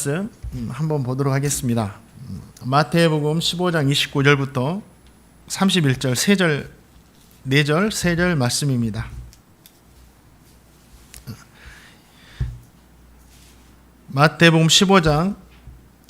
말씀 한번 보도록 하겠습니다. 마태복음 15장 29절부터 31절 4절 3절 말씀입니다. 마태복음 15장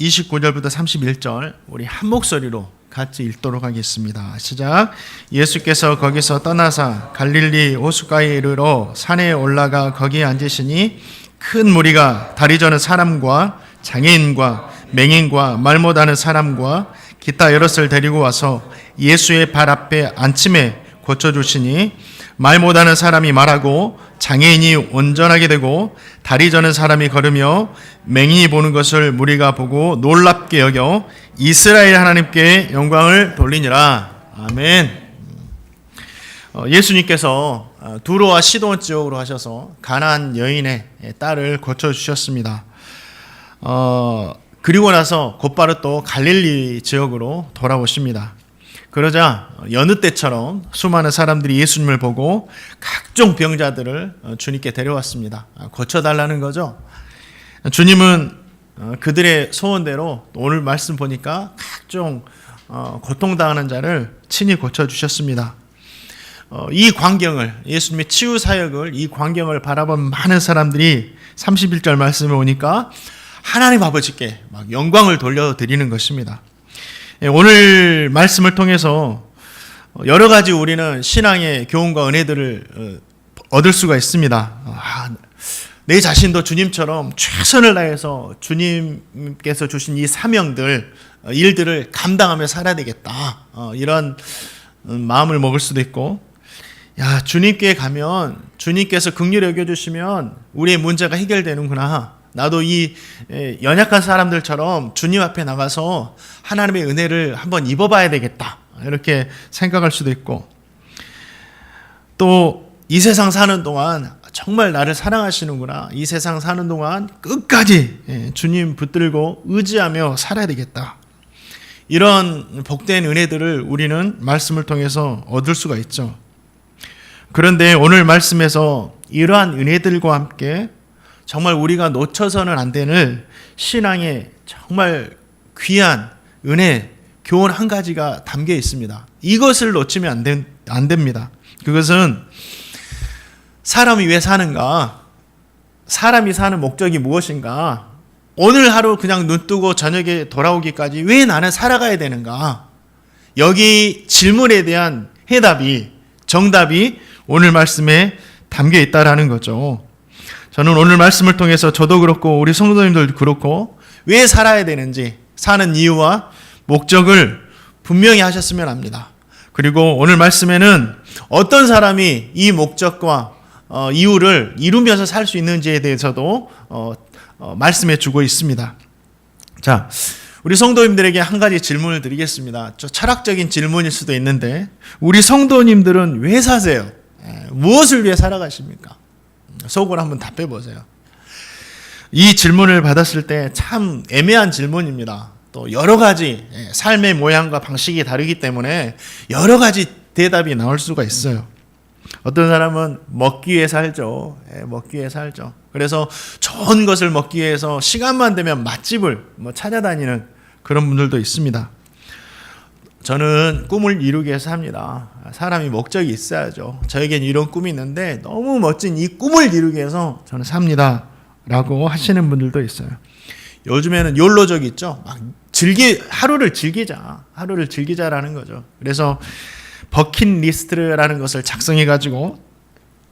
29절부터 31절 우리 한 목소리로 같이 읽도록 하겠습니다. 시작. 예수께서 거기서 떠나사 갈릴리 호숫가에 이르러 산에 올라가 거기에 앉으시니 큰 무리가 다리 저는 사람과 장애인과 맹인과 말 못하는 사람과 기타 여럿을 데리고 와서 예수의 발 앞에 앉힘에 고쳐주시니 말 못하는 사람이 말하고 장애인이 온전하게 되고 다리 저는 사람이 걸으며 맹인이 보는 것을 무리가 보고 놀랍게 여겨 이스라엘 하나님께 영광을 돌리니라. 아멘. 예수님께서 두로와 시돈 지역으로 하셔서 가나안 여인의 딸을 고쳐주셨습니다. 그리고 나서 곧바로 또 갈릴리 지역으로 돌아오십니다. 그러자 여느 때처럼 수많은 사람들이 예수님을 보고 각종 병자들을 주님께 데려왔습니다. 고쳐달라는 거죠. 주님은 그들의 소원대로 오늘 말씀 보니까 각종 고통당하는 자를 친히 고쳐주셨습니다. 이 광경을, 예수님의 치유 사역을, 이 광경을 바라본 많은 사람들이 31절 말씀을 보니까 하나님 아버지께 막 영광을 돌려드리는 것입니다. 오늘 말씀을 통해서 여러 가지 우리는 신앙의 교훈과 은혜들을 얻을 수가 있습니다. 내 자신도 주님처럼 최선을 다해서 주님께서 주신 이 사명들, 일들을 감당하며 살아야 되겠다. 이런 마음을 먹을 수도 있고, 주님께 가면 주님께서 긍휼히 여겨주시면 우리의 문제가 해결되는구나. 나도 이 연약한 사람들처럼 주님 앞에 나가서 하나님의 은혜를 한번 입어봐야 되겠다. 이렇게 생각할 수도 있고, 또 이 세상 사는 동안 정말 나를 사랑하시는구나. 이 세상 사는 동안 끝까지 주님 붙들고 의지하며 살아야 되겠다. 이런 복된 은혜들을 우리는 말씀을 통해서 얻을 수가 있죠. 그런데 오늘 말씀에서 이러한 은혜들과 함께 정말 우리가 놓쳐서는 안 되는 신앙의 정말 귀한 은혜, 교훈 한 가지가 담겨 있습니다. 이것을 놓치면 안 됩니다. 그것은 사람이 왜 사는가? 사람이 사는 목적이 무엇인가? 오늘 하루 그냥 눈 뜨고 저녁에 돌아오기까지 왜 나는 살아가야 되는가? 여기 질문에 대한 정답이 오늘 말씀에 담겨 있다라는 거죠. 저는 오늘 말씀을 통해서 저도 그렇고 우리 성도님들도 그렇고 왜 살아야 되는지 사는 이유와 목적을 분명히 하셨으면 합니다. 그리고 오늘 말씀에는 어떤 사람이 이 목적과 이유를 이루면서 살 수 있는지에 대해서도 말씀해 주고 있습니다. 자, 우리 성도님들에게 한 가지 질문을 드리겠습니다. 철학적인 질문일 수도 있는데 우리 성도님들은 왜 사세요? 무엇을 위해 살아가십니까? 속으로 한번 답해 보세요. 이 질문을 받았을 때 참 애매한 질문입니다. 또 여러 가지 삶의 모양과 방식이 다르기 때문에 여러 가지 대답이 나올 수가 있어요. 어떤 사람은 먹기 위해 살죠. 먹기 위해 살죠. 그래서 좋은 것을 먹기 위해서 시간만 되면 맛집을 찾아다니는 그런 분들도 있습니다. 저는 꿈을 이루기 위해서 삽니다. 사람이 목적이 있어야죠. 저에겐 이런 꿈이 있는데 너무 멋진 이 꿈을 이루기 위해서 저는 삽니다. 라고 하시는 분들도 있어요. 요즘에는 욜로족 있죠. 막 하루를 즐기자라는 거죠. 그래서 버킷리스트라는 것을 작성해가지고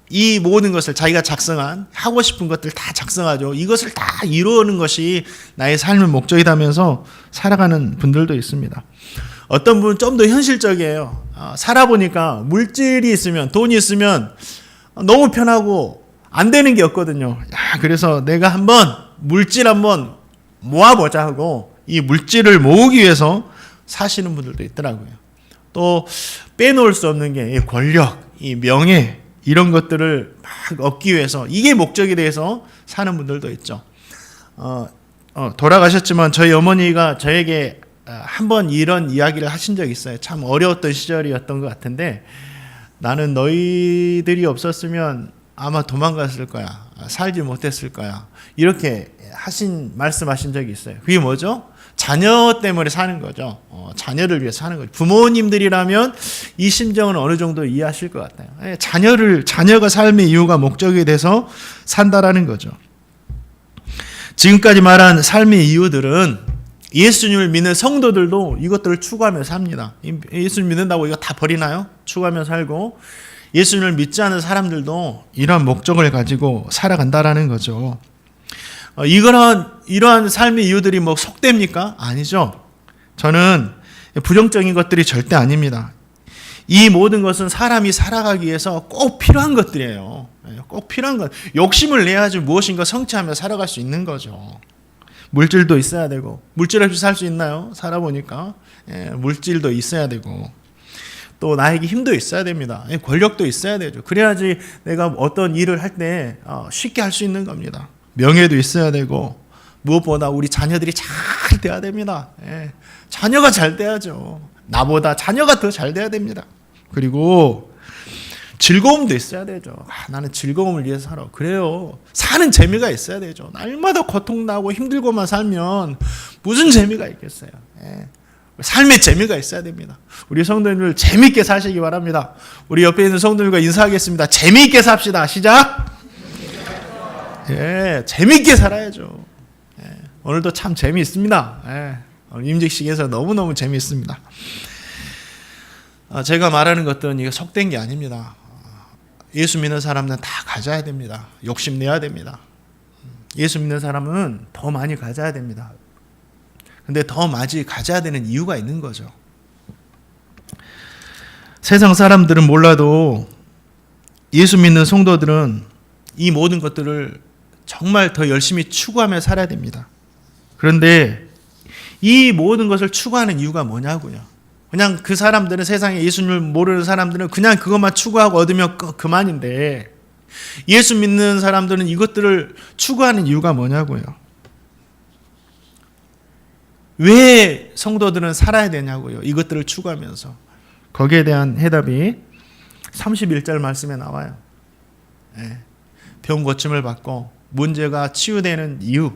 이 모든 것을 자기가 작성한 하고 싶은 것들 다 작성하죠. 이것을 다 이루는 것이 나의 삶의 목적이라면서 살아가는 분들도 있습니다. 어떤 분은 좀 더 현실적이에요. 살아보니까 물질이 있으면, 돈이 있으면 너무 편하고 안 되는 게 없거든요. 그래서 내가 물질 한번 모아보자 하고 이 물질을 모으기 위해서 사시는 분들도 있더라고요. 또 빼놓을 수 없는 게 이 권력, 이 명예 이런 것들을 막 얻기 위해서 이게 목적에 대해서 사는 분들도 있죠. 돌아가셨지만 저희 어머니가 저에게 한번 이런 이야기를 하신 적이 있어요. 참 어려웠던 시절이었던 것 같은데 나는 너희들이 없었으면 아마 도망갔을 거야. 살지 못했을 거야. 이렇게 말씀하신 적이 있어요. 그게 뭐죠? 자녀 때문에 사는 거죠. 자녀를 위해서 사는 거죠. 부모님들이라면 이 심정은 어느 정도 이해하실 것 같아요. 자녀가 삶의 이유가 목적이 돼서 산다라는 거죠. 지금까지 말한 삶의 이유들은 예수님을 믿는 성도들도 이것들을 추구하며 삽니다. 예수님 믿는다고 이거 다 버리나요? 추구하며 살고, 예수님을 믿지 않는 사람들도 이러한 목적을 가지고 살아간다라는 거죠. 이러한 삶의 이유들이 뭐 속됩니까? 아니죠. 저는 부정적인 것들이 절대 아닙니다. 이 모든 것은 사람이 살아가기 위해서 꼭 필요한 것들이에요. 꼭 필요한 것. 욕심을 내야지 무엇인가 성취하며 살아갈 수 있는 거죠. 물질도 있어야 되고, 물질 없이 살 수 있나요? 살아보니까 물질도 있어야 되고, 또 나에게 힘도 있어야 됩니다. 권력도 있어야 되죠. 그래야지 내가 어떤 일을 할 때 쉽게 할 수 있는 겁니다. 명예도 있어야 되고, 무엇보다 우리 자녀들이 잘 돼야 됩니다. 자녀가 잘 돼야죠. 나보다 자녀가 더 잘 돼야 됩니다. 그리고 즐거움도 있어야 되죠. 나는 즐거움을 위해서 살아. 그래요. 사는 재미가 있어야 되죠. 날마다 고통나고 힘들고만 살면 무슨 재미가 있겠어요. 삶의 재미가 있어야 됩니다. 우리 성도님들 재미있게 사시기 바랍니다. 우리 옆에 있는 성도님과 인사하겠습니다. 재미있게 삽시다. 시작! 재미있게 살아야죠. 오늘도 참 재미있습니다. 오늘 임직식에서 너무너무 재미있습니다. 제가 말하는 것들은 이게 속된 게 아닙니다. 예수 믿는 사람은 다 가져야 됩니다. 욕심내야 됩니다. 예수 믿는 사람은 더 많이 가져야 됩니다. 근데 더 많이 가져야 되는 이유가 있는 거죠. 세상 사람들은 몰라도 예수 믿는 성도들은 이 모든 것들을 정말 더 열심히 추구하며 살아야 됩니다. 그런데 이 모든 것을 추구하는 이유가 뭐냐고요. 그냥 그 사람들은, 세상에 예수님을 모르는 사람들은 그냥 그것만 추구하고 얻으면 그만인데, 예수 믿는 사람들은 이것들을 추구하는 이유가 뭐냐고요. 왜 성도들은 살아야 되냐고요. 이것들을 추구하면서. 거기에 대한 해답이 31절 말씀에 나와요. 병 고침을 받고 문제가 치유되는 이유.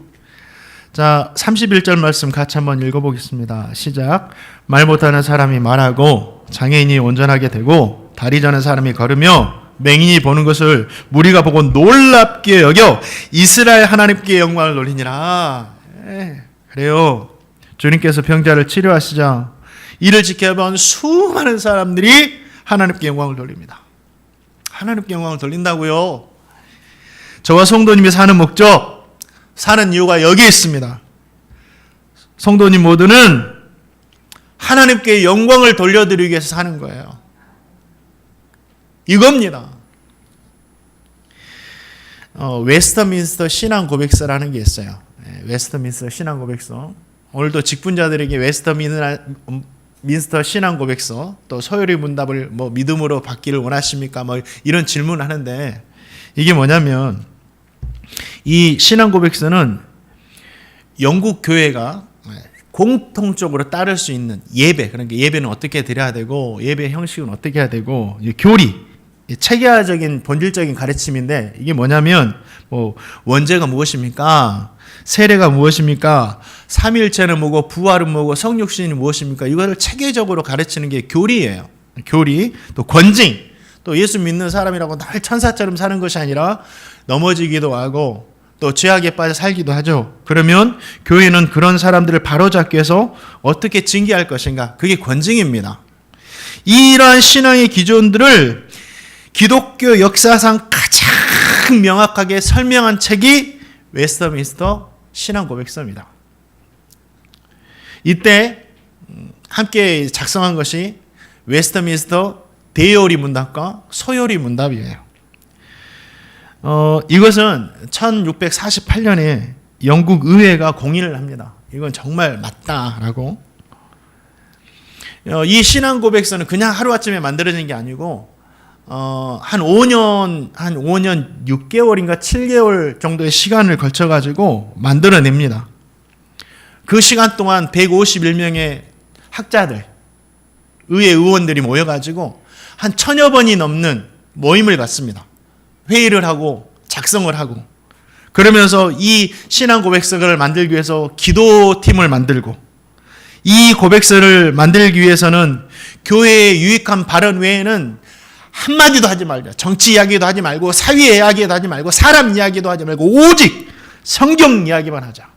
자, 31절 말씀 같이 한번 읽어보겠습니다. 시작. 말 못하는 사람이 말하고, 장애인이 온전하게 되고, 다리 저는 사람이 걸으며, 맹인이 보는 것을 무리가 보고 놀랍게 여겨 이스라엘 하나님께 영광을 돌리니라. 그래요. 주님께서 병자를 치료하시자 이를 지켜본 수많은 사람들이 하나님께 영광을 돌립니다. 하나님께 영광을 돌린다고요. 저와 성도님이 사는 목적, 사는 이유가 여기 있습니다. 성도님 모두는 하나님께 영광을 돌려드리기 위해서 사는 거예요. 이겁니다. 웨스터민스터 신앙 고백서라는 게 있어요. 웨스터민스터 신앙 고백서. 오늘도 직분자들에게 웨스터민스터 신앙 고백서, 또 소요리 문답을 믿음으로 받기를 원하십니까? 이런 질문을 하는데, 이게 뭐냐면, 이 신앙 고백서는 영국 교회가 공통적으로 따를 수 있는 예배, 그러니까 예배는 어떻게 드려야 되고, 예배 형식은 어떻게 해야 되고, 교리, 체계화적인 본질적인 가르침인데, 이게 뭐냐면, 원죄가 무엇입니까? 세례가 무엇입니까? 삼위일체는 뭐고, 부활은 뭐고, 성육신이 무엇입니까? 이거를 체계적으로 가르치는 게 교리예요. 교리, 또 권징, 또 예수 믿는 사람이라고 날 천사처럼 사는 것이 아니라 넘어지기도 하고, 또 죄악에 빠져 살기도 하죠. 그러면 교회는 그런 사람들을 바로잡기 위해서 어떻게 징계할 것인가? 그게 권징입니다. 이러한 신앙의 기존들을 기독교 역사상 가장 명확하게 설명한 책이 웨스터민스터 신앙 고백서입니다. 이때 함께 작성한 것이 웨스터민스터 대요리 문답과 소요리 문답이에요. 이것은 1648년에 영국 의회가 공인을 합니다. 이건 정말 맞다라고. 이 신앙 고백서는 그냥 하루아침에 만들어진 게 아니고, 한 5년 6개월인가 7개월 정도의 시간을 거쳐가지고 만들어냅니다. 그 시간 동안 151명의 학자들, 의회 의원들이 모여가지고 한 1000여 번이 넘는 모임을 갖습니다. 회의를 하고 작성을 하고, 그러면서 이 신앙 고백서를 만들기 위해서 기도팀을 만들고, 이 고백서를 만들기 위해서는 교회에 유익한 발언 외에는 한마디도 하지 말자. 정치 이야기도 하지 말고, 사회 이야기도 하지 말고, 사람 이야기도 하지 말고, 오직 성경 이야기만 하자.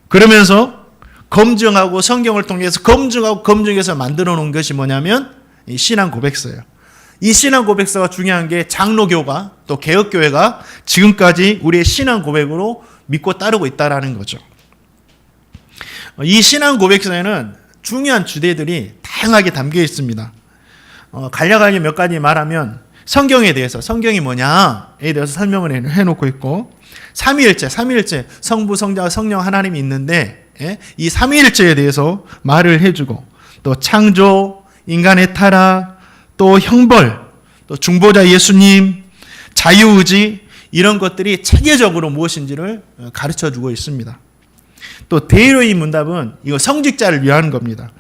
그러면서 검증하고, 성경을 통해서 검증하고 검증해서 만들어 놓은 것이 뭐냐면 이 신앙 고백서예요. 이 신앙 고백서가 중요한 게 장로교가, 또 개혁교회가 지금까지 우리의 신앙 고백으로 믿고 따르고 있다는 거죠. 이 신앙 고백서에는 중요한 주제들이 다양하게 담겨 있습니다. 간략하게 몇 가지 말하면 성경에 대해서, 성경이 뭐냐에 대해서 설명을 해놓고 있고, 삼위일체, 성부, 성자, 성령 하나님이 있는데 이 삼위일체에 대해서 말을 해주고, 또 창조, 인간의 타락, 또 형벌, 또 중보자 예수님, 자유의지, 이런 것들이 체계적으로 무엇인지를 가르쳐주고 있습니다. 또 대의로이 문답은 이거 성직자를 위한 겁니다.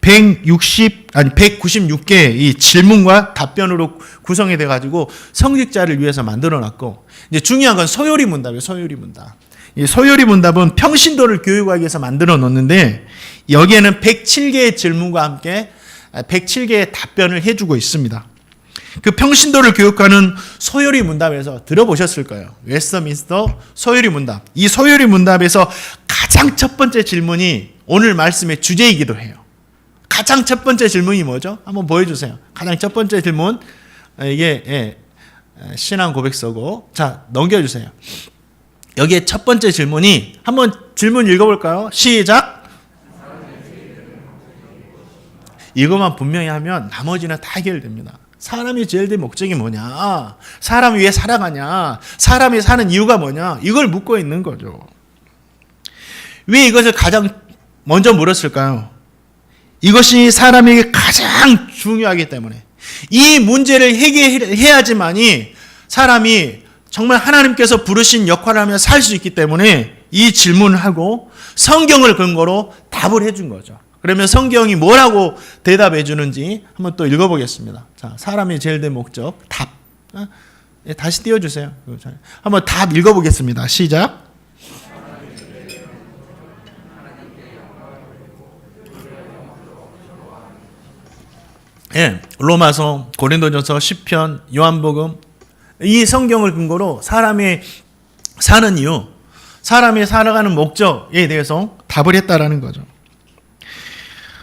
196개의 이 질문과 답변으로 구성이 돼가지고 성직자를 위해서 만들어놨고, 이제 중요한 건 소요리 문답이에요. 소요리 문답. 이 소요리 문답은 평신도를 교육하기 위해서 만들어 놓는데, 여기에는 107개의 질문과 함께 107개의 답변을 해주고 있습니다. 그 평신도를 교육하는 소요리 문답에서 들어보셨을 거예요. 웨스터민스터 소요리 문답. 이 소요리 문답에서 가장 첫 번째 질문이 오늘 말씀의 주제이기도 해요. 가장 첫 번째 질문이 뭐죠? 한번 보여주세요. 가장 첫 번째 질문, 이게 신앙 고백서고, 자, 넘겨주세요. 여기에 첫 번째 질문이, 한번 질문 읽어볼까요? 시작. 이것만 분명히 하면 나머지는 다 해결됩니다. 사람이 제일 된 목적이 뭐냐? 사람이 왜 살아가냐? 사람이 사는 이유가 뭐냐? 이걸 묻고 있는 거죠. 왜 이것을 가장 먼저 물었을까요? 이것이 사람에게 가장 중요하기 때문에, 이 문제를 해결해야지만이 사람이 정말 하나님께서 부르신 역할을 하며 살 수 있기 때문에 이 질문을 하고 성경을 근거로 답을 해준 거죠. 그러면 성경이 뭐라고 대답해 주는지 한번 또 읽어보겠습니다. 자, 사람이 제일 된 목적, 답. 다시 띄워주세요. 한번 답 읽어보겠습니다. 시작. 로마서, 고린도전서, 시편, 요한복음, 이 성경을 근거로 사람이 사는 이유, 사람이 살아가는 목적에 대해서 답을 했다라는 거죠.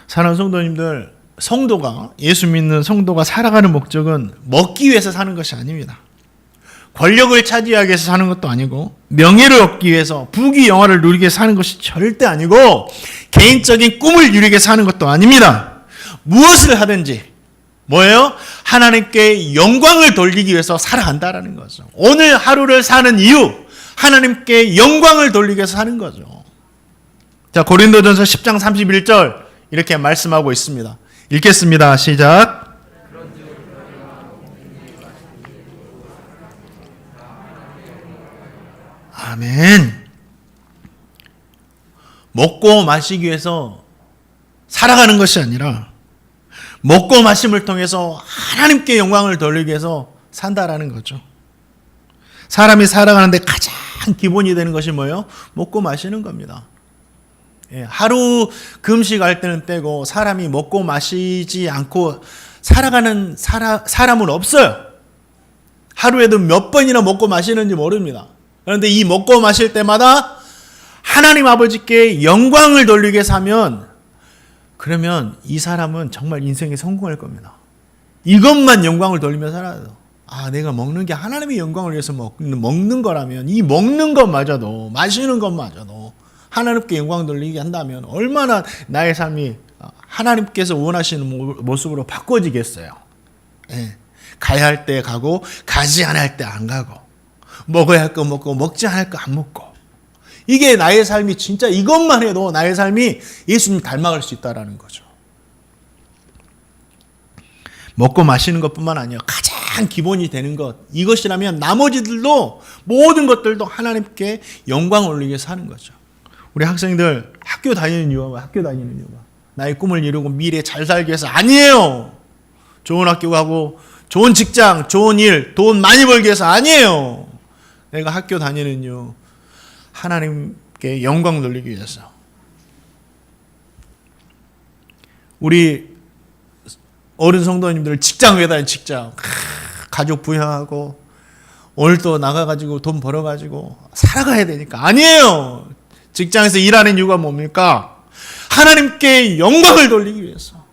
사랑하는 성도님들, 성도가, 예수 믿는 성도가 살아가는 목적은 먹기 위해서 사는 것이 아닙니다. 권력을 차지하기 위해서 사는 것도 아니고, 명예를 얻기 위해서, 부귀 영화를 누리기 위해서 사는 것이 절대 아니고, 개인적인 꿈을 이루기 위해서 사는 것도 아닙니다. 무엇을 하든지 뭐예요? 하나님께 영광을 돌리기 위해서 살아간다라는 거죠. 오늘 하루를 사는 이유, 하나님께 영광을 돌리기 위해서 사는 거죠. 자, 고린도전서 10장 31절 이렇게 말씀하고 있습니다. 읽겠습니다. 시작. 아멘. 먹고 마시기 위해서 살아가는 것이 아니라 먹고 마심을 통해서 하나님께 영광을 돌리기 위해서 산다라는 거죠. 사람이 살아가는데 가장 기본이 되는 것이 뭐예요? 먹고 마시는 겁니다. 하루 금식할 때는 빼고 사람이 먹고 마시지 않고 살아가는 사람은 없어요. 하루에도 몇 번이나 먹고 마시는지 모릅니다. 그런데 이 먹고 마실 때마다 하나님 아버지께 영광을 돌리게 사면, 그러면 이 사람은 정말 인생에 성공할 겁니다. 이것만 영광을 돌리며 살아요. 아, 내가 먹는 게 하나님의 영광을 위해서 먹는 거라면, 이 먹는 것마저도, 마시는 것마저도 하나님께 영광 돌리게 한다면 얼마나 나의 삶이 하나님께서 원하시는 모습으로 바꿔지겠어요. 예. 가야 할 때 가고, 가지 않을 때 안 가고, 먹어야 할 거 먹고, 먹지 않을 거 안 먹고, 이게 나의 삶이, 진짜 이것만 해도 나의 삶이 예수님 닮아갈 수 있다는 거죠. 먹고 마시는 것뿐만 아니라 가장 기본이 되는 것, 이것이라면 나머지들도, 모든 것들도 하나님께 영광을 올리기 위해서 하는 거죠. 우리 학생들 학교 다니는 이유가 나의 꿈을 이루고 미래에 잘 살기 위해서 아니에요. 좋은 학교 가고 좋은 직장, 좋은 일, 돈 많이 벌기 위해서 아니에요. 내가 학교 다니는 이유 하나님께 영광 돌리기 위해서. 우리 어른 성도님들 직장 회다니 직장 가족 부양하고 오늘 또 나가가지고 돈 벌어가지고 살아가야 되니까 아니에요. 직장에서 일하는 이유가 뭡니까? 하나님께 영광을 돌리기 위해서.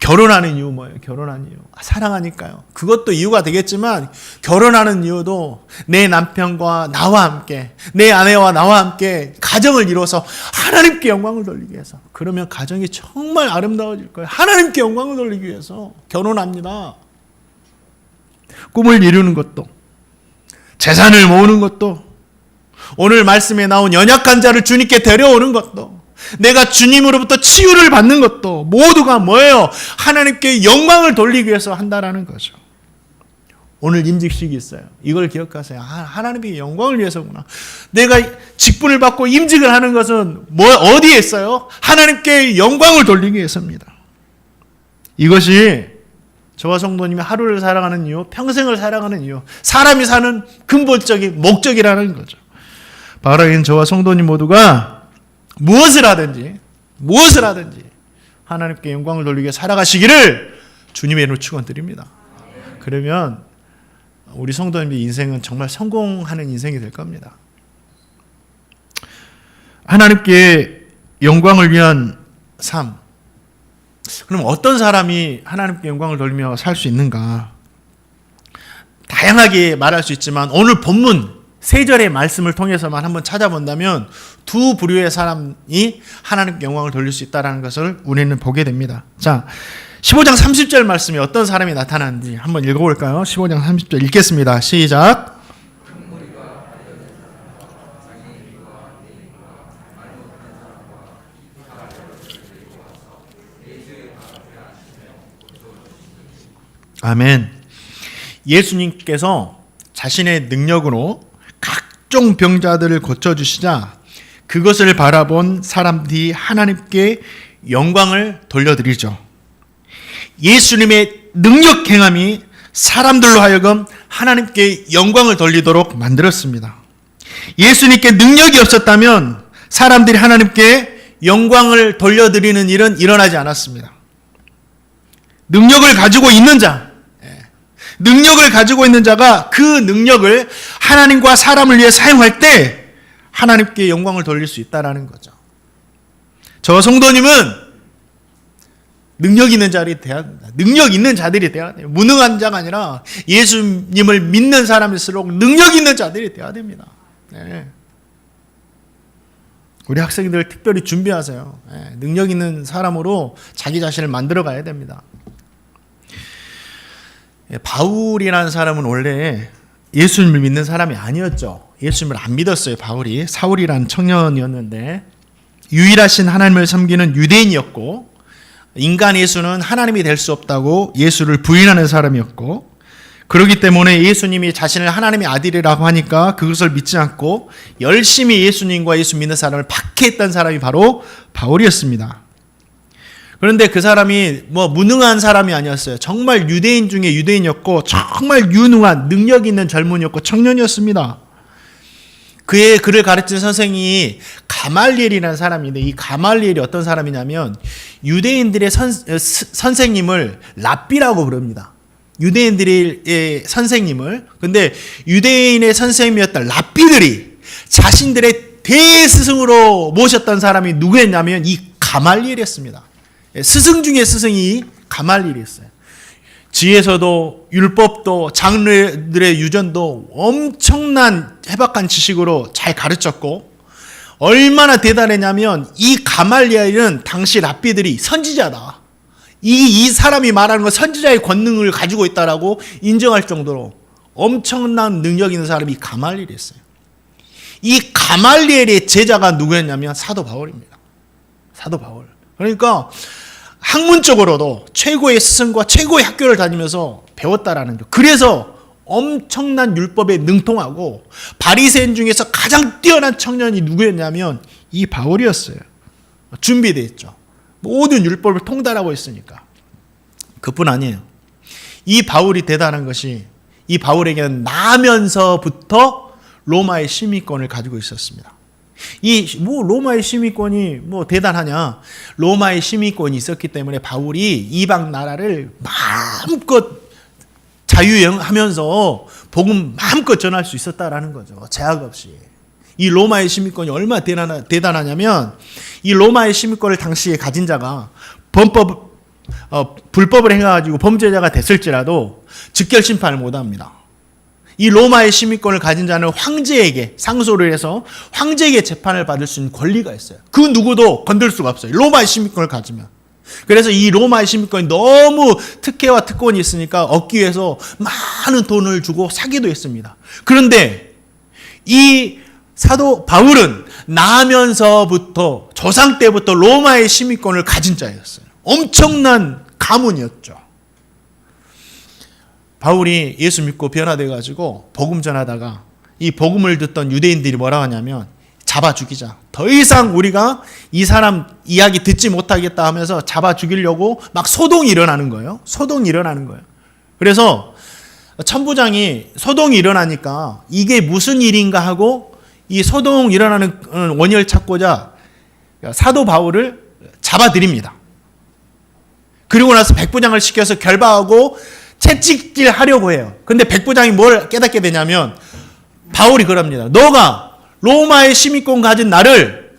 결혼하는 이유 뭐예요? 결혼하는 이유 사랑하니까요. 그것도 이유가 되겠지만 결혼하는 이유도 내 남편과 나와 함께, 내 아내와 나와 함께 가정을 이뤄서 하나님께 영광을 돌리기 위해서. 그러면 가정이 정말 아름다워질 거예요. 하나님께 영광을 돌리기 위해서 결혼합니다. 꿈을 이루는 것도, 재산을 모으는 것도, 오늘 말씀에 나온 연약한 자를 주님께 데려오는 것도, 내가 주님으로부터 치유를 받는 것도 모두가 뭐예요? 하나님께 영광을 돌리기 위해서 한다라는 거죠. 오늘 임직식이 있어요. 이걸 기억하세요. 하나님께 영광을 위해서구나. 내가 직분을 받고 임직을 하는 것은 어디에 있어요? 하나님께 영광을 돌리기 위해서입니다. 이것이 저와 성도님이 하루를 살아가는 이유, 평생을 살아가는 이유, 사람이 사는 근본적인 목적이라는 거죠. 바로 이 저와 성도님 모두가 무엇을 하든지 하나님께 영광을 돌리게 살아가시기를 주님의 이름으로 축원드립니다. 그러면 우리 성도님의 인생은 정말 성공하는 인생이 될 겁니다. 하나님께 영광을 위한 삶. 그럼 어떤 사람이 하나님께 영광을 돌리며 살 수 있는가? 다양하게 말할 수 있지만 오늘 본문 세 절의 말씀을 통해서만 한번 찾아본다면 두 부류의 사람이 하나님께 영광을 돌릴 수 있다는 것을 우리는 보게 됩니다. 자, 15장 30절 말씀이 어떤 사람이 나타나는지 한번 읽어볼까요? 15장 30절 읽겠습니다. 시작. 아멘. 예수님께서 자신의 능력으로 각종 병자들을 고쳐주시자 그것을 바라본 사람들이 하나님께 영광을 돌려드리죠. 예수님의 능력 행함이 사람들로 하여금 하나님께 영광을 돌리도록 만들었습니다. 예수님께 능력이 없었다면 사람들이 하나님께 영광을 돌려드리는 일은 일어나지 않았습니다. 능력을 가지고 있는 자가 그 능력을 하나님과 사람을 위해 사용할 때 하나님께 영광을 돌릴 수 있다는 거죠. 저 성도님은 능력 있는 자들이 돼야 됩니다. 능력 있는 자들이 돼야 돼요. 무능한 자가 아니라 예수님을 믿는 사람일수록 능력 있는 자들이 돼야 됩니다. 네. 우리 학생들 특별히 준비하세요. 네. 능력 있는 사람으로 자기 자신을 만들어 가야 됩니다. 바울이라는 사람은 원래 예수님을 믿는 사람이 아니었죠. 예수님을 안 믿었어요. 바울이 사울이라는 청년이었는데 유일하신 하나님을 섬기는 유대인이었고 인간 예수는 하나님이 될 수 없다고 예수를 부인하는 사람이었고 그렇기 때문에 예수님이 자신을 하나님의 아들이라고 하니까 그것을 믿지 않고 열심히 예수님과 예수 믿는 사람을 박해했던 사람이 바로 바울이었습니다. 그런데 그 사람이 무능한 사람이 아니었어요. 정말 유대인 중에 유대인이었고 정말 유능한 능력 있는 젊은이였고 청년이었습니다. 그를 가르친 선생이 가말리엘이라는 사람인데 이 가말리엘이 어떤 사람이냐면 유대인들의 선생님을 랍비라고 부릅니다. 유대인들의 선생님을. 근데 유대인의 선생님이었던 랍비들이 자신들의 대스승으로 모셨던 사람이 누구였냐면 이 가말리엘이었습니다. 스승 중에 스승이 가말리엘이었어요. 지혜서도 율법도 장로들의 유전도 엄청난 해박한 지식으로 잘 가르쳤고 얼마나 대단했냐면 이 가말리엘은 당시 랍비들이 선지자다. 이 사람이 말하는 건 선지자의 권능을 가지고 있다라고 인정할 정도로 엄청난 능력 있는 사람이 가말리엘이었어요. 이 가말리엘의 제자가 누구였냐면 사도 바울입니다. 사도 바울. 그러니까 학문적으로도 최고의 스승과 최고의 학교를 다니면서 배웠다라는 거. 그래서 엄청난 율법에 능통하고 바리새인 중에서 가장 뛰어난 청년이 누구였냐면 이 바울이었어요. 준비되어 있죠. 모든 율법을 통달하고 있으니까. 그뿐 아니에요. 이 바울이 대단한 것이 이 바울에게는 나면서부터 로마의 시민권을 가지고 있었습니다. 로마의 시민권이 대단하냐? 로마의 시민권이 있었기 때문에 바울이 이방 나라를 마음껏 자유여행하면서 복음 마음껏 전할 수 있었다라는 거죠. 제약 없이. 이 로마의 시민권이 얼마나 대단하냐면 이 로마의 시민권을 당시에 가진 자가 불법을 행해가지고 범죄자가 됐을지라도 즉결 심판을 못합니다. 이 로마의 시민권을 가진 자는 황제에게 상소를 해서 황제에게 재판을 받을 수 있는 권리가 있어요. 그 누구도 건들 수가 없어요. 로마의 시민권을 가지면. 그래서 이 로마의 시민권이 너무 특혜와 특권이 있으니까 얻기 위해서 많은 돈을 주고 사기도 했습니다. 그런데 이 사도 바울은 나면서부터 조상 때부터 로마의 시민권을 가진 자였어요. 엄청난 가문이었죠. 바울이 예수 믿고 변화돼 가지고 복음 전하다가 이 복음을 듣던 유대인들이 뭐라고 하냐면 잡아 죽이자. 더 이상 우리가 이 사람 이야기 듣지 못하겠다 하면서 잡아 죽이려고 막 소동이 일어나는 거예요. 소동이 일어나는 거예요. 그래서 천부장이 소동이 일어나니까 이게 무슨 일인가 하고 이 소동 일어나는 원인을 찾고자 사도 바울을 잡아들입니다. 그리고 나서 백부장을 시켜서 결박하고 채찍질 하려고 해요. 근데 백부장이 뭘 깨닫게 되냐면 바울이 그럽니다. 너가 로마의 시민권 가진 나를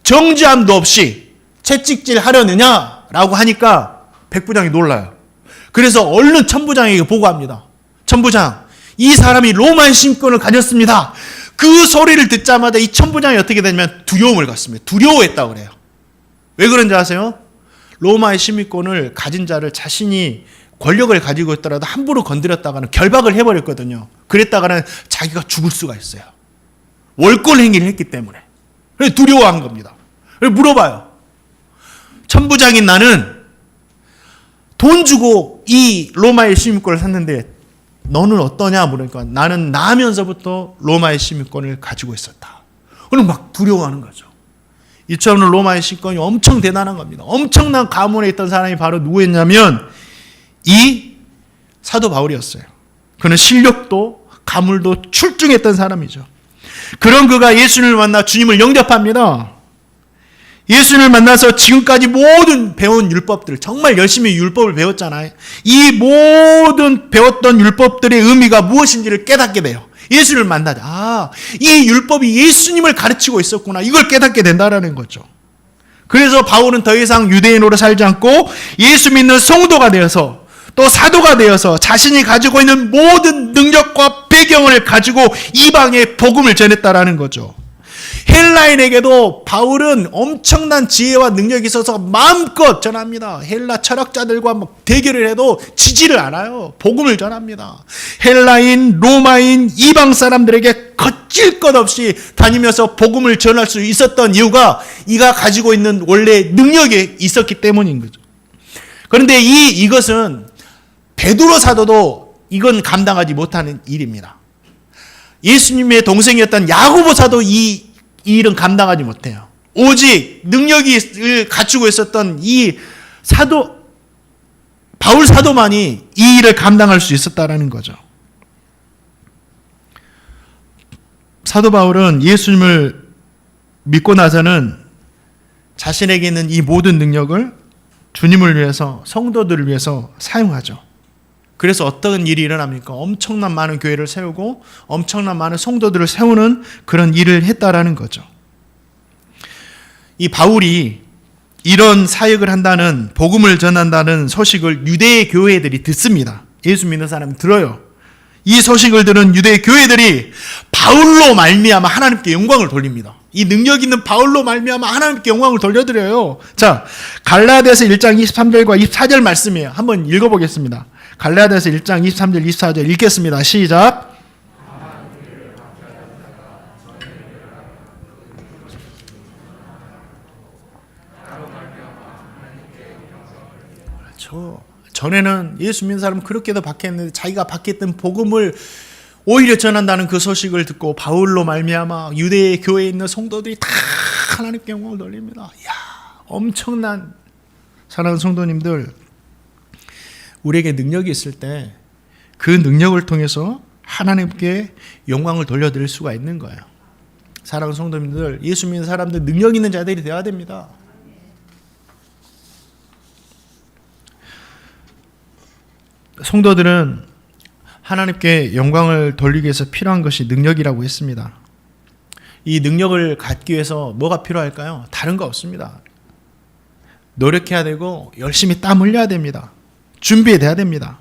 정죄함도 없이 채찍질 하려느냐라고 하니까 백부장이 놀라요. 그래서 얼른 천부장에게 보고합니다. 천부장, 이 사람이 로마의 시민권을 가졌습니다. 그 소리를 듣자마자 이 천부장이 어떻게 되냐면 두려움을 갖습니다. 두려워했다고 그래요. 왜 그런지 아세요? 로마의 시민권을 가진 자를 자신이 권력을 가지고 있더라도 함부로 건드렸다가는 결박을 해버렸거든요. 그랬다가는 자기가 죽을 수가 있어요. 월권 행위를 했기 때문에. 그래서 두려워한 겁니다. 그래서 물어봐요. 천부장인 나는 돈 주고 이 로마의 시민권을 샀는데 너는 어떠냐 물으니까 나는 나면서부터 로마의 시민권을 가지고 있었다. 그럼 막 두려워하는 거죠. 이처럼 로마의 시민권이 엄청 대단한 겁니다. 엄청난 가문에 있던 사람이 바로 누구였냐면 이 사도 바울이었어요. 그는 실력도 가물도 출중했던 사람이죠. 그런 그가 예수님을 만나 주님을 영접합니다. 예수님을 만나서 지금까지 모든 배운 율법들, 정말 열심히 율법을 배웠잖아요. 이 모든 배웠던 율법들의 의미가 무엇인지를 깨닫게 돼요. 예수를 만나자. 이 율법이 예수님을 가르치고 있었구나. 이걸 깨닫게 된다는 거죠. 그래서 바울은 더 이상 유대인으로 살지 않고 예수 믿는 성도가 되어서 또 사도가 되어서 자신이 가지고 있는 모든 능력과 배경을 가지고 이방에 복음을 전했다라는 거죠. 헬라인에게도 바울은 엄청난 지혜와 능력이 있어서 마음껏 전합니다. 헬라 철학자들과 막 대결을 해도 지지를 않아요. 복음을 전합니다. 헬라인, 로마인, 이방 사람들에게 거칠 것 없이 다니면서 복음을 전할 수 있었던 이유가 이가 가지고 있는 원래 능력이 있었기 때문인 거죠. 그런데 이것은 베드로 사도도 이건 감당하지 못하는 일입니다. 예수님의 동생이었던 야고보 사도 이 일은 감당하지 못해요. 오직 능력을 갖추고 있었던 이 바울 사도만이 이 일을 감당할 수 있었다라는 거죠. 사도 바울은 예수님을 믿고 나서는 자신에게 있는 이 모든 능력을 주님을 위해서, 성도들을 위해서 사용하죠. 그래서 어떤 일이 일어납니까? 엄청난 많은 교회를 세우고 엄청난 많은 성도들을 세우는 그런 일을 했다라는 거죠. 이 바울이 이런 사역을 한다는, 복음을 전한다는 소식을 유대 교회들이 듣습니다. 예수 믿는 사람이 들어요. 이 소식을 들은 유대 교회들이 바울로 말미암아 하나님께 영광을 돌립니다. 이 능력 있는 바울로 말미암아 하나님께 영광을 돌려드려요. 자, 갈라디아서 1장 23절과 24절 말씀이에요. 한번 읽어보겠습니다. 갈라디아서 1장 23절 24절 읽겠습니다. 시작. 그렇죠. 전에는 예수 믿는 사람은 그렇게도 박해했는데 자기가 박해했던 복음을 오히려 전한다는 그 소식을 듣고 바울로 말미암아 유대 교회에 있는 성도들이 다 하나님께 영광을 돌립니다. 이야, 엄청난 사랑하는 성도님들, 우리에게 능력이 있을 때 그 능력을 통해서 하나님께 영광을 돌려드릴 수가 있는 거예요. 사랑하는 성도님들, 예수 믿는 사람들 능력 있는 자들이 되어야 됩니다. 성도들은 하나님께 영광을 돌리기 위해서 필요한 것이 능력이라고 했습니다. 이 능력을 갖기 위해서 뭐가 필요할까요? 다른 거 없습니다. 노력해야 되고 열심히 땀 흘려야 됩니다. 준비해야 됩니다.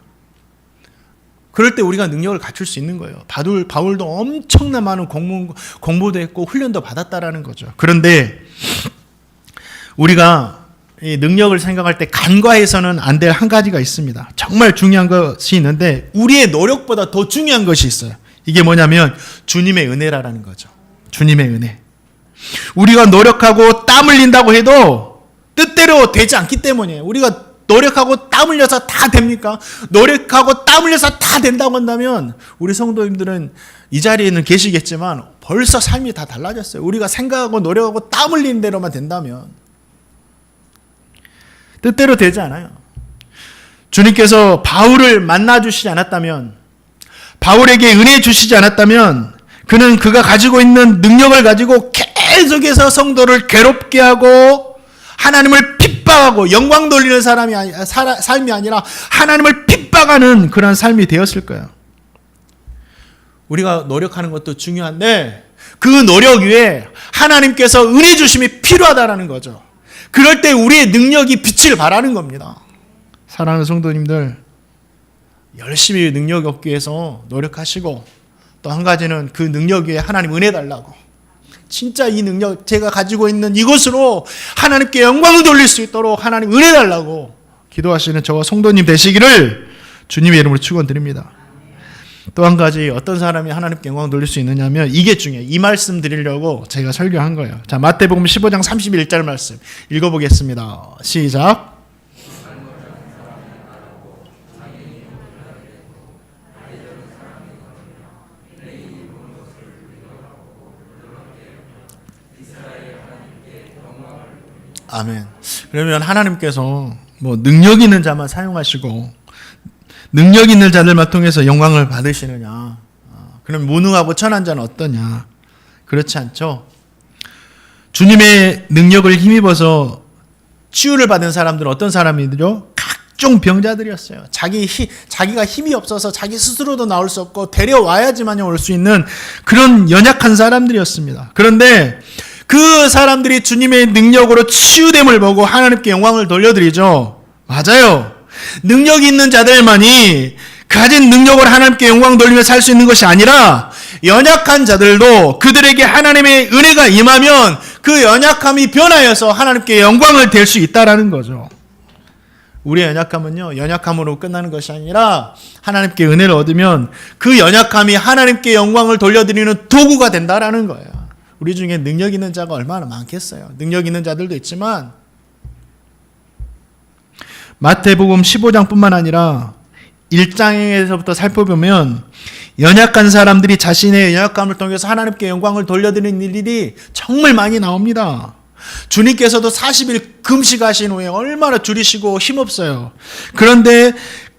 그럴 때 우리가 능력을 갖출 수 있는 거예요. 바울도 엄청난 많은 공부도 했고 훈련도 받았다라는 거죠. 그런데 우리가 이 능력을 생각할 때 간과해서는 안 될 한 가지가 있습니다. 정말 중요한 것이 있는데 우리의 노력보다 더 중요한 것이 있어요. 이게 뭐냐면 주님의 은혜라는 거죠. 주님의 은혜. 우리가 노력하고 땀 흘린다고 해도 뜻대로 되지 않기 때문이에요. 우리가 노력하고 땀 흘려서 다 됩니까? 노력하고 땀 흘려서 다 된다고 한다면 우리 성도님들은 이 자리에는 계시겠지만 벌써 삶이 다 달라졌어요. 우리가 생각하고 노력하고 땀 흘리는 대로만 된다면 뜻대로 되지 않아요. 주님께서 바울을 만나주시지 않았다면, 바울에게 은혜 주시지 않았다면 그는 그가 가지고 있는 능력을 가지고 계속해서 성도를 괴롭게 하고 하나님을 핍박하고 영광 돌리는 삶이 아니라 하나님을 핍박하는 그런 삶이 되었을 거예요. 우리가 노력하는 것도 중요한데 그 노력 위에 하나님께서 은혜 주심이 필요하다라는 거죠. 그럴 때 우리의 능력이 빛을 발하는 겁니다. 사랑하는 성도님들, 열심히 능력 얻기 위해서 노력하시고 또 한 가지는 그 능력 위에 하나님 은혜 달라고, 진짜 이 능력 제가 가지고 있는 이것으로 하나님께 영광을 돌릴 수 있도록 하나님 은혜 달라고 기도하시는 저와 성도님 되시기를 주님의 이름으로 축원드립니다. 또 한 가지 어떤 사람이 하나님께 영광 돌릴 수 있느냐면 이게 중요해요. 이 말씀 드리려고 제가 설교한 거예요. 자, 마태복음 15장 31절 말씀 읽어보겠습니다. 시작. 아멘. 그러면 하나님께서 뭐 능력 있는 자만 사용하시고 능력 있는 자들만 통해서 영광을 받으시느냐? 그럼 무능하고 천한 자는 어떠냐? 그렇지 않죠. 주님의 능력을 힘입어서 치유를 받은 사람들은 어떤 사람이들요? 각종 병자들이었어요. 자기가 힘이 없어서 자기 스스로도 나올 수 없고 데려와야지만이 올 수 있는 그런 연약한 사람들이었습니다. 그런데 그 사람들이 주님의 능력으로 치유됨을 보고 하나님께 영광을 돌려드리죠. 맞아요. 능력이 있는 자들만이 가진 능력으로 하나님께 영광 돌리며 살 수 있는 것이 아니라 연약한 자들도 그들에게 하나님의 은혜가 임하면 그 연약함이 변하여서 하나님께 영광을 댈 수 있다라는 거죠. 우리의 연약함은요, 연약함으로 끝나는 것이 아니라 하나님께 은혜를 얻으면 그 연약함이 하나님께 영광을 돌려드리는 도구가 된다라는 거예요. 우리 중에 능력 있는 자가 얼마나 많겠어요. 능력 있는 자들도 있지만 마태복음 15장뿐만 아니라 1장에서부터 살펴보면 연약한 사람들이 자신의 연약함을 통해서 하나님께 영광을 돌려드리는 일이 정말 많이 나옵니다. 주님께서도 40일 금식하신 후에 얼마나 줄이시고 힘없어요. 그런데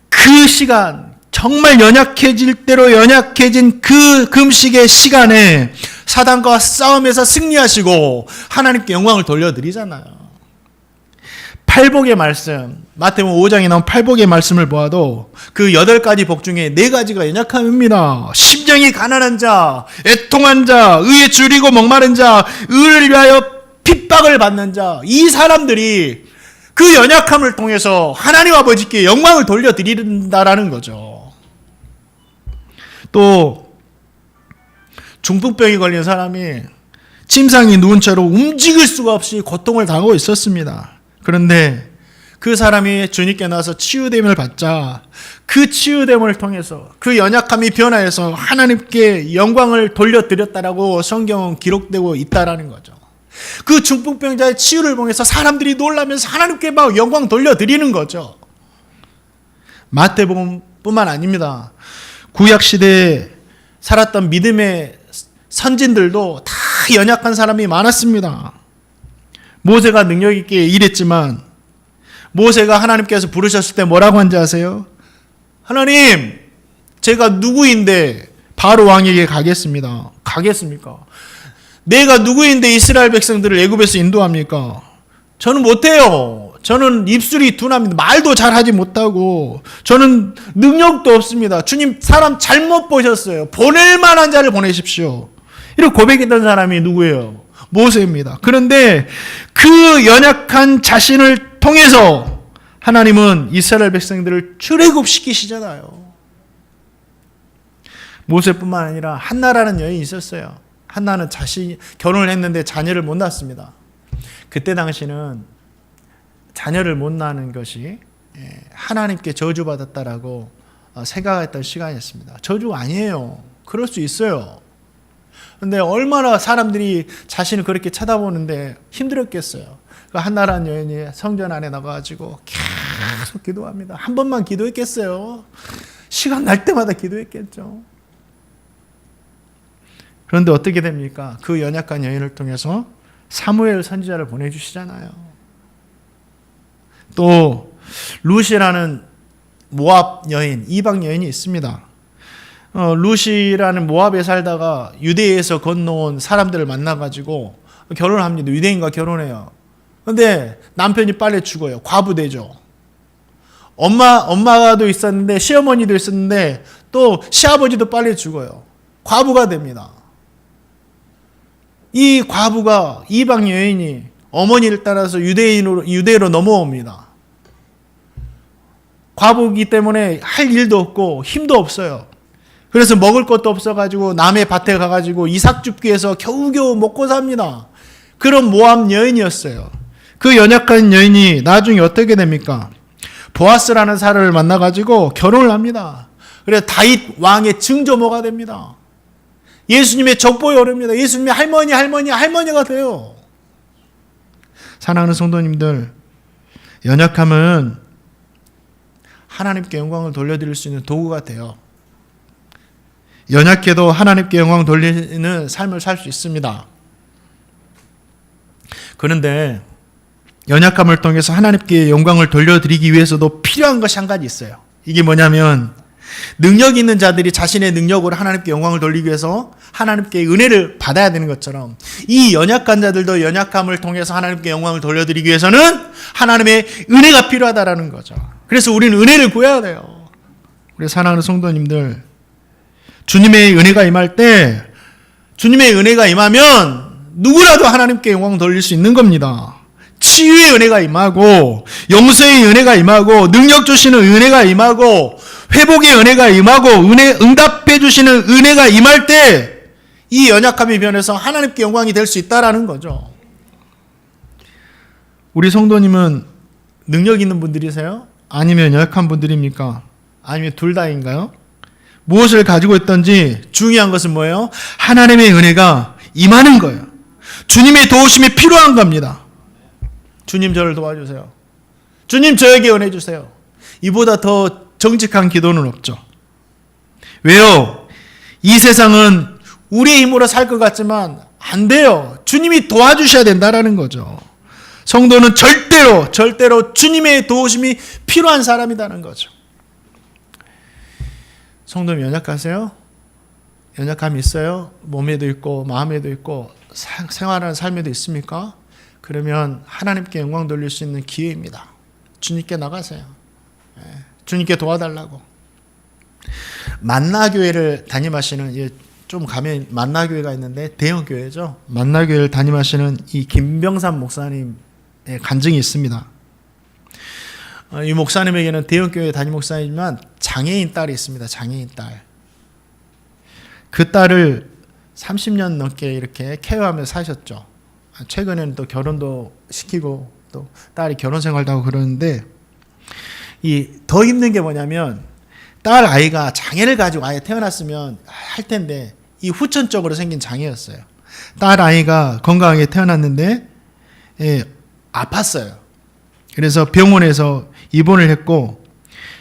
그 시간, 정말 연약해질 대로 연약해진 그 금식의 시간에 사단과 싸움에서 승리하시고 하나님께 영광을 돌려드리잖아요. 팔복의 말씀, 마태복음 5장에 나온 팔복의 말씀을 보아도 그 8가지 복 중에 4가지가 연약함입니다. 심정이 가난한 자, 애통한 자, 의에 줄이고 목마른 자, 의를 위하여 핍박을 받는 자, 이 사람들이 그 연약함을 통해서 하나님 아버지께 영광을 돌려드린다라는 거죠. 또 중풍병이 걸린 사람이 침상에 누운 채로 움직일 수가 없이 고통을 당하고 있었습니다. 그런데 그 사람이 주님께 나와서 치유됨을 받자 그 치유됨을 통해서 그 연약함이 변화해서 하나님께 영광을 돌려드렸다라고 성경은 기록되고 있다라는 거죠. 그 중풍병자의 치유를 통해서 사람들이 놀라면서 하나님께 막 영광 돌려드리는 거죠. 마태복음뿐만 아닙니다. 구약시대에 살았던 믿음의 선진들도 다 연약한 사람이 많았습니다. 모세가 능력 있게 일했지만 모세가 하나님께서 부르셨을 때 뭐라고 한지 아세요? 하나님, 제가 누구인데 바로 왕에게 가겠습니다. 가겠습니까? 내가 누구인데 이스라엘 백성들을 애굽에서 인도합니까? 저는 못해요. 저는 입술이 둔합니다. 말도 잘하지 못하고 저는 능력도 없습니다. 주님, 사람 잘못 보셨어요. 보낼 만한 자를 보내십시오. 이렇게 고백했던 사람이 누구예요? 모세입니다. 그런데 그 연약한 자신을 통해서 하나님은 이스라엘 백성들을 출애굽시키시잖아요. 모세뿐만 아니라 한나라는 여인이 있었어요. 한나는 결혼을 했는데 자녀를 못 낳았습니다. 그때 당시는 자녀를 못 낳는 것이 하나님께 저주받았다라고 생각했던 시간이었습니다. 저주가 아니에요. 그럴 수 있어요. 근데 얼마나 사람들이 자신을 그렇게 쳐다보는데 힘들었겠어요. 그 한나라는 여인이 성전 안에 나가가지고 계속 기도합니다. 한 번만 기도했겠어요? 시간 날 때마다 기도했겠죠. 그런데 어떻게 됩니까? 그 연약한 여인을 통해서 사무엘 선지자를 보내주시잖아요. 또 루시라는 모압 여인, 이방 여인이 있습니다. 루시라는 모압에 살다가 유대에서 건너온 사람들을 만나가지고 결혼을 합니다. 유대인과 결혼해요. 그런데 남편이 빨리 죽어요. 과부되죠. 엄마도 있었는데 시어머니도 있었는데 또 시아버지도 빨리 죽어요. 과부가 됩니다. 이 과부가 이방 여인이 어머니를 따라서 유대로 넘어옵니다. 과부이기 때문에 할 일도 없고 힘도 없어요. 그래서 먹을 것도 없어가지고 남의 밭에 가가지고 이삭 줍기해서 겨우겨우 먹고 삽니다. 그런 모압 여인이었어요. 그 연약한 여인이 나중에 어떻게 됩니까? 보아스라는 사람을 만나가지고 결혼을 합니다. 그래서 다윗 왕의 증조모가 됩니다. 예수님의 족보에 오릅니다. 예수님의 할머니가 돼요. 사랑하는 성도님들, 연약함은 하나님께 영광을 돌려드릴 수 있는 도구가 돼요. 연약해도 하나님께 영광 돌리는 삶을 살 수 있습니다. 그런데 연약함을 통해서 하나님께 영광을 돌려드리기 위해서도 필요한 것이 한 가지 있어요. 이게 뭐냐면 능력 있는 자들이 자신의 능력으로 하나님께 영광을 돌리기 위해서 하나님께 은혜를 받아야 되는 것처럼 이 연약한 자들도 연약함을 통해서 하나님께 영광을 돌려드리기 위해서는 하나님의 은혜가 필요하다라는 거죠. 그래서 우리는 은혜를 구해야 돼요. 우리 사랑하는 성도님들, 주님의 은혜가 임할 때, 주님의 은혜가 임하면 누구라도 하나님께 영광 돌릴 수 있는 겁니다. 치유의 은혜가 임하고, 용서의 은혜가 임하고, 능력 주시는 은혜가 임하고, 회복의 은혜가 임하고, 응답해 주시는 은혜가 임할 때, 이 연약함이 변해서 하나님께 영광이 될 수 있다라는 거죠. 우리 성도님은 능력 있는 분들이세요? 아니면 연약한 분들입니까? 아니면 둘 다인가요? 무엇을 가지고 있든지 중요한 것은 뭐예요? 하나님의 은혜가 임하는 거예요. 주님의 도우심이 필요한 겁니다. 주님, 저를 도와주세요. 주님, 저에게 은혜 주세요. 이보다 더 정직한 기도는 없죠. 왜요? 이 세상은 우리의 힘으로 살 것 같지만 안 돼요. 주님이 도와주셔야 된다라는 거죠. 성도는 절대로 주님의 도우심이 필요한 사람이라는 거죠. 성도님, 연약하세요? 연약함이 있어요? 몸에도 있고 마음에도 있고 생활하는 삶에도 있습니까? 그러면 하나님께 영광 돌릴 수 있는 기회입니다. 주님께 나가세요. 주님께 도와달라고. 만나교회를 담임하시는, 좀 가면 만나교회가 있는데 대형교회죠. 만나교회를 담임하시는 이 김병삼 목사님의 간증이 있습니다. 이 목사님에게는 대형교회 담임 목사이지만 장애인 딸이 있습니다. 장애인 딸. 그 딸을 30년 넘게 이렇게 케어하며 사셨죠. 최근에는 또 결혼도 시키고 또 딸이 결혼 생활도 하고 그러는데, 이 더 힘든 게 뭐냐면 딸 아이가 장애를 가지고 아예 태어났으면 할 텐데 이 후천적으로 생긴 장애였어요. 딸 아이가 건강하게 태어났는데 아팠어요. 그래서 병원에서 입원을 했고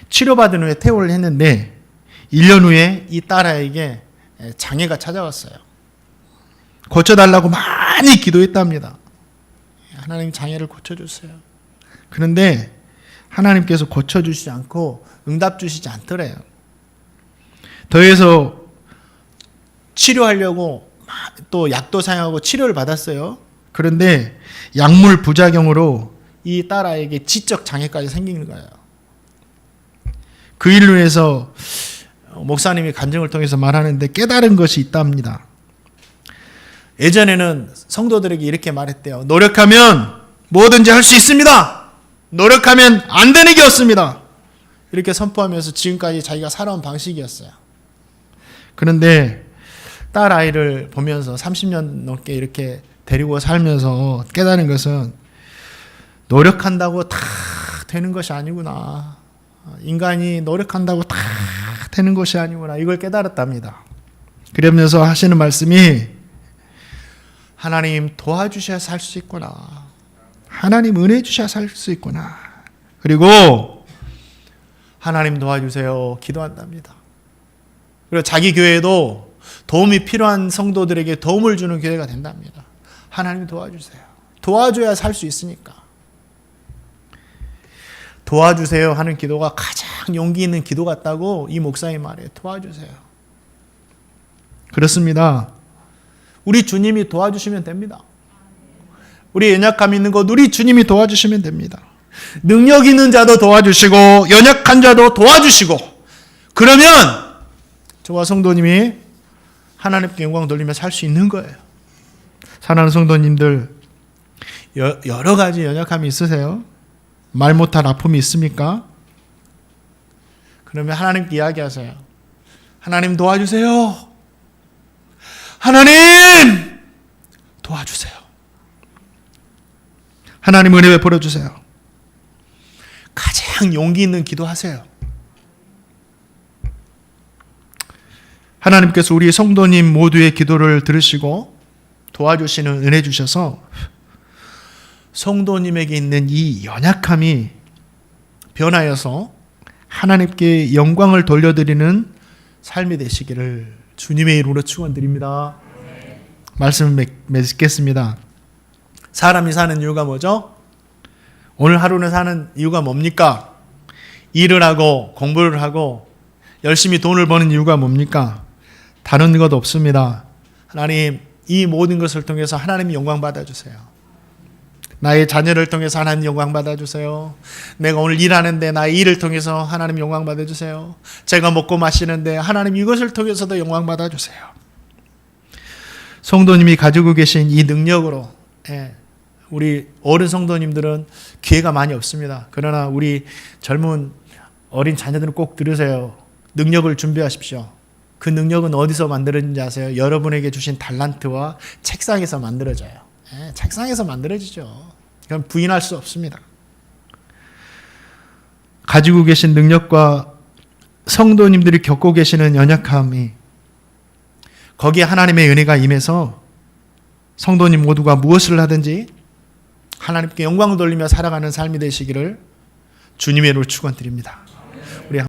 치료받은 후에 퇴원을 했는데 1년 후에 이 딸아이에게 장애가 찾아왔어요. 고쳐달라고 많이 기도했답니다. 하나님, 장애를 고쳐주세요. 그런데 하나님께서 고쳐주시지 않고 응답 주시지 않더래요. 더해서 치료하려고 또 약도 사용하고 치료를 받았어요. 그런데 약물 부작용으로 이 딸아이에게 지적 장애까지 생기는 거예요. 그 일로 해서 목사님이 간증을 통해서 말하는데 깨달은 것이 있답니다. 예전에는 성도들에게 이렇게 말했대요. 노력하면 뭐든지 할 수 있습니다. 노력하면 안 되는 게 없습니다. 이렇게 선포하면서 지금까지 자기가 살아온 방식이었어요. 그런데 딸 아이를 보면서 30년 넘게 이렇게 데리고 살면서 깨달은 것은 노력한다고 다 되는 것이 아니구나. 인간이 노력한다고 다 되는 것이 아니구나. 이걸 깨달았답니다. 그러면서 하시는 말씀이 하나님 도와주셔야 살 수 있구나. 하나님 은혜 주셔야 살 수 있구나. 그리고 하나님 도와주세요. 기도한답니다. 그리고 자기 교회도 도움이 필요한 성도들에게 도움을 주는 교회가 된답니다. 하나님 도와주세요. 도와줘야 살 수 있으니까. 도와주세요 하는 기도가 가장 용기 있는 기도 같다고 이 목사님 말해요. 도와주세요. 그렇습니다. 우리 주님이 도와주시면 됩니다. 우리 연약함이 있는 것 우리 주님이 도와주시면 됩니다. 능력 있는 자도 도와주시고 연약한 자도 도와주시고 그러면 저와 성도님이 하나님께 영광 돌리며 살 수 있는 거예요. 사랑하는 성도님들 여러 가지 연약함이 있으세요? 말 못할 아픔이 있습니까? 그러면 하나님께 이야기하세요. 하나님 도와주세요. 하나님 도와주세요. 하나님 은혜 베풀어 주세요. 가장 용기 있는 기도하세요. 하나님께서 우리 성도님 모두의 기도를 들으시고 도와주시는 은혜 주셔서 성도님에게 있는 이 연약함이 변하여서 하나님께 영광을 돌려드리는 삶이 되시기를 주님의 이름으로 축원드립니다. 말씀을 맺겠습니다. 사람이 사는 이유가 뭐죠? 오늘 하루는 사는 이유가 뭡니까? 일을 하고 공부를 하고 열심히 돈을 버는 이유가 뭡니까? 다른 것 없습니다. 하나님, 이 모든 것을 통해서 하나님이 영광 받아주세요. 나의 자녀를 통해서 하나님 영광 받아주세요. 내가 오늘 일하는데 나의 일을 통해서 하나님 영광 받아주세요. 제가 먹고 마시는데 하나님 이것을 통해서도 영광 받아주세요. 성도님이 가지고 계신 이 능력으로 우리 어른 성도님들은 기회가 많이 없습니다. 그러나 우리 젊은 어린 자녀들은 꼭 들으세요. 능력을 준비하십시오. 그 능력은 어디서 만들어진지 아세요? 여러분에게 주신 달란트와 책상에서 만들어져요. 책상에서 만들어지죠. 그럼 부인할 수 없습니다. 가지고 계신 능력과 성도님들이 겪고 계시는 연약함이 거기에 하나님의 은혜가 임해서 성도님 모두가 무엇을 하든지 하나님께 영광을 돌리며 살아가는 삶이 되시기를 주님의 이름으로 축원드립니다.